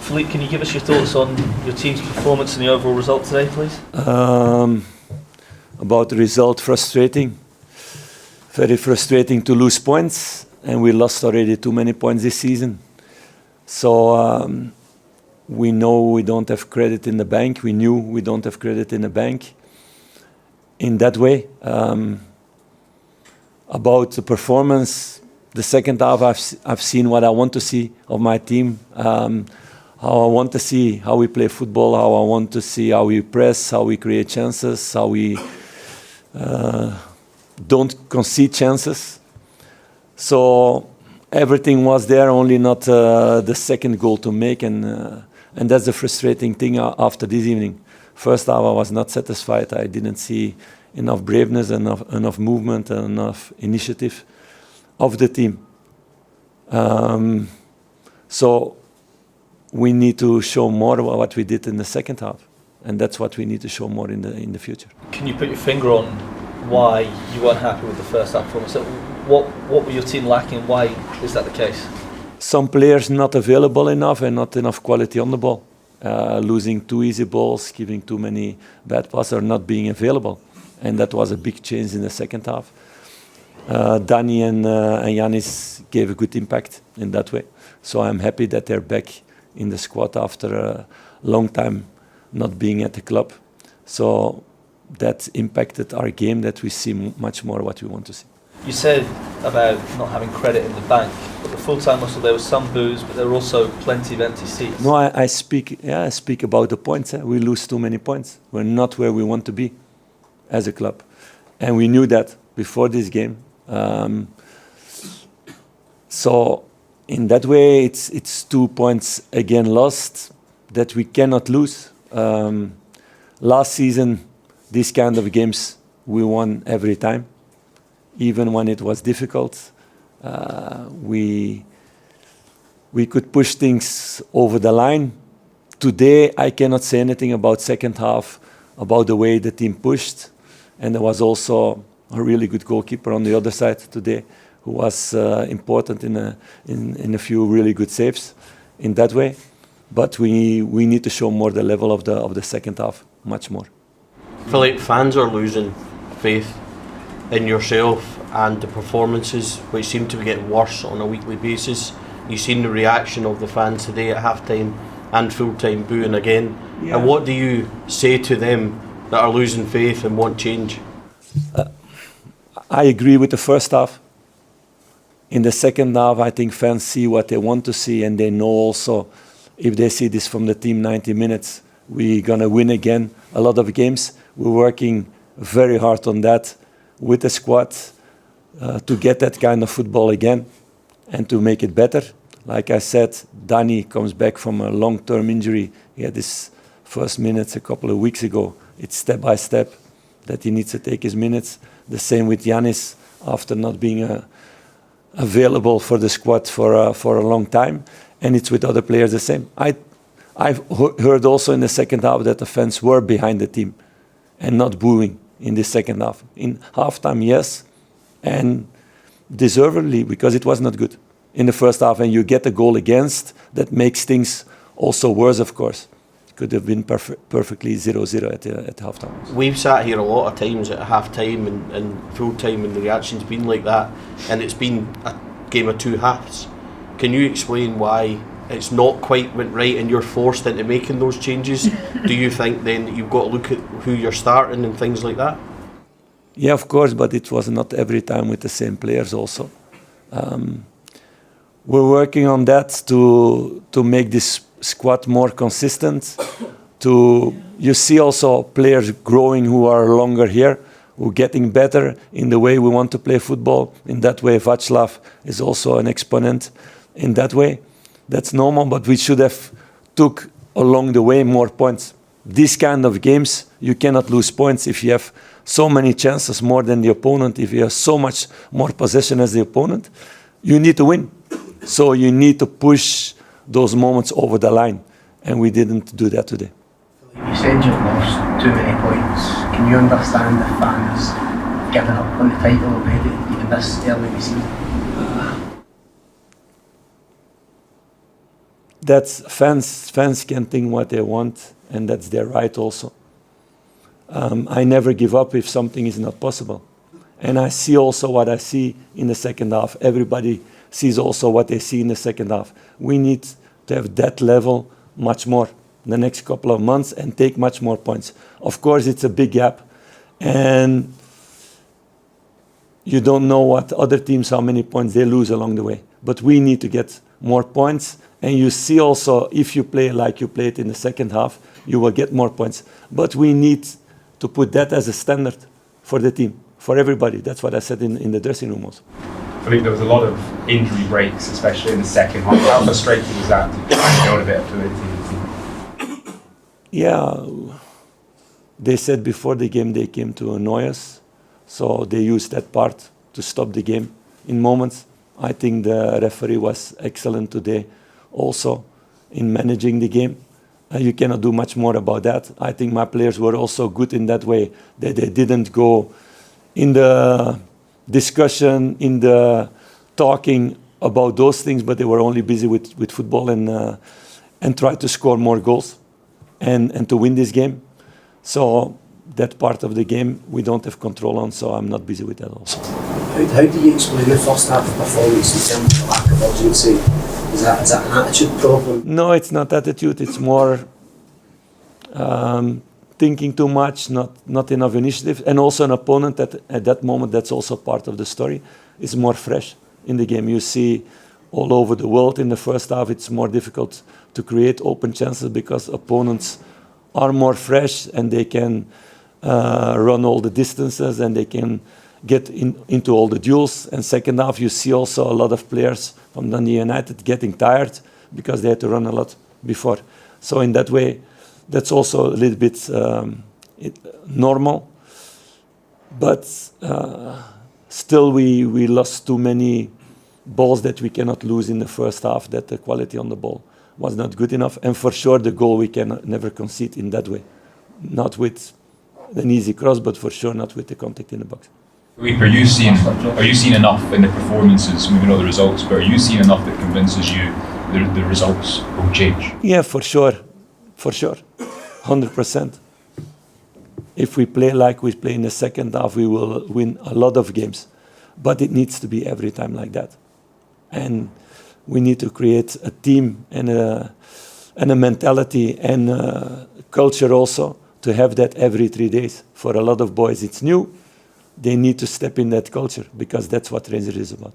Philippe, can you give us your thoughts on your team's performance and the overall result today, please? About the result, frustrating. Very frustrating to lose points, and we lost already too many points this season. So we know we don't have credit in the bank. We knew we don't have credit in the bank. In that way, about the performance, the second half, I've seen what I want to see of my team. How I want to see how we play football, how I want to see how we press, how we create chances, how we don't concede chances. So everything was there, only not the second goal to make, and that's the frustrating thing after this evening. First half I was not satisfied. I didn't see enough braveness, enough movement, and enough initiative of the team. So we need to show more about what we did in the second half, and that's what we need to show more in the future. Can you put your finger on why you weren't happy with the first half performance? So what were your team lacking? Why is that the case? Some players not available enough and not enough quality on the ball. Losing too easy balls, giving too many bad passes, or not being available. And that was a big change in the second half. Danny and Yannis gave a good impact in that way. So I'm happy that they're back in the squad after a long time not being at the club. So that impacted our game, that we see much more what we want to see. You said about not having credit in the bank, but the full-time whistle, there were some boos, but there were also plenty of empty seats. No, I speak about the points. We lose too many points. We're not where we want to be as a club. And we knew that before this game. So in that way, it's 2 points again lost that we cannot lose. Last season, these kind of games, we won every time. Even when it was difficult, we could push things over the line. Today, I cannot say anything about second half, about the way the team pushed. And there was also a really good goalkeeper on the other side today, who was important in a few really good saves in that way. But we need to show more the level of the second half, much more. Philippe, fans are losing faith in yourself and the performances, which seem to be getting worse on a weekly basis. You've seen the reaction of the fans today at half-time and full-time booing again. Yeah. And what do you say to them that are losing faith and want change? I agree with the first half. In the second half, I think fans see what they want to see, and they know also if they see this from the team 90 minutes, we're going to win again a lot of games. We're working very hard on that with the squad to get that kind of football again and to make it better. Like I said, Danny comes back from a long-term injury. He had his first minutes a couple of weeks ago. It's step by step that he needs to take his minutes. The same with Yannis after not being available for the squad for a long time. And it's with other players the same. I've heard also in the second half that the fans were behind the team and not booing in the second half. In halftime, yes, and deservedly, because it was not good in the first half, and you get a goal against, that makes things also worse, of course. It could have been perfectly 0-0 at halftime. We've sat here a lot of times at half-time and full-time, and the reaction's been like that, and it's been a game of two halves. Can you explain why it's not quite went right and you're forced into making those changes? Do you think then that you've got to look at who you're starting and things like that? Yeah, of course, but it was not every time with the same players also. We're working on that to make this squad more consistent. You see also players growing who are longer here, who are getting better in the way we want to play football. In that way, Václav is also an exponent in that way. That's normal, but we should have took along the way more points. These kind of games, you cannot lose points if you have so many chances more than the opponent, if you have so much more possession as the opponent. You need to win. So you need to push those moments over the line, and we didn't do that today. You said you've lost too many points. Can you understand the fans giving up on the title already, even this early in the season? that's fans can think what they want, and that's their right also. I never give up if something is not possible. And I see also what I see in the second half. Everybody sees also what they see in the second half. We need to have that level much more in the next couple of months and take much more points. Of course, it's a big gap. And you don't know what other teams, how many points they lose along the way. But we need to get more points. And you see also, if you play like you played in the second half, you will get more points. But we need to put that as a standard for the team, for everybody. That's what I said in the dressing room also. Philippe, there was a lot of injury breaks, especially in the second half. How frustrating was that to try and build a bit of fluidity in the team? Yeah, they said before the game they came to annoy us. So they used that part to stop the game in moments. I think the referee was excellent today also in managing the game. You cannot do much more about that. I think my players were also good in that way, that they didn't go in the discussion, in the talking about those things, but they were only busy with football and tried to score more goals and to win this game. So that part of the game we don't have control on, so I'm not busy with that also. How do you explain the first half performance in terms of the lack of urgency? Is that an attitude problem? No, it's not attitude. It's more thinking too much, not enough initiative, and also an opponent that at that moment, that's also part of the story, is more fresh in the game. You see all over the world in the first half, it's more difficult to create open chances because opponents are more fresh and they can run all the distances and they can get into all the duels. And second half, you see also a lot of players from Dundee United getting tired because they had to run a lot before. So in that way, that's also a little bit normal. But still, we lost too many balls that we cannot lose in the first half, that the quality on the ball was not good enough. And for sure, the goal we can never concede in that way. Not with an easy cross, but for sure not with the contact in the box. Are you seeing enough in the performances, maybe not the results, but are you seeing enough that convinces you the results will change? Yeah, for sure. 100%. If we play like we play in the second half, we will win a lot of games. But it needs to be every time like that. And we need to create a team and a mentality and a culture also to have that every 3 days. For a lot of boys, it's new. They need to step in that culture because that's what Rangers is about.